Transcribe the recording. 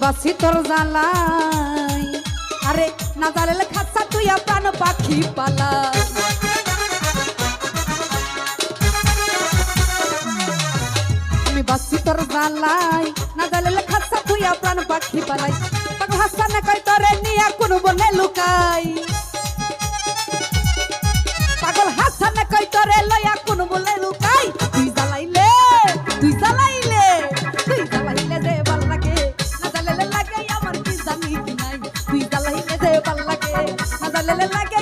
বাসি তোর জ্বালাই আরে না জ্বালালে খাচ্ছা তুই প্রাণ পাখি পালা আমি বাসি তোর জ্বালাই না জ্বালালে খাচ্ছা তুই প্রাণ পাখি পালাই পাগল হাসানে কই তোরে নিয়া কোন বনে লুকাই পাগল হাসানে কই তোরে লয়া কোন বনে লুকাই তুই জ্বালাইলে তুই জ্বালাইলে তুই জ্বালাইলে যে ভাল লাগে না জ্বালালে লাগে আমার কি জানি কি নাই তুই জ্বালাইলে যে ভাল লাগে না জ্বালালে লাগে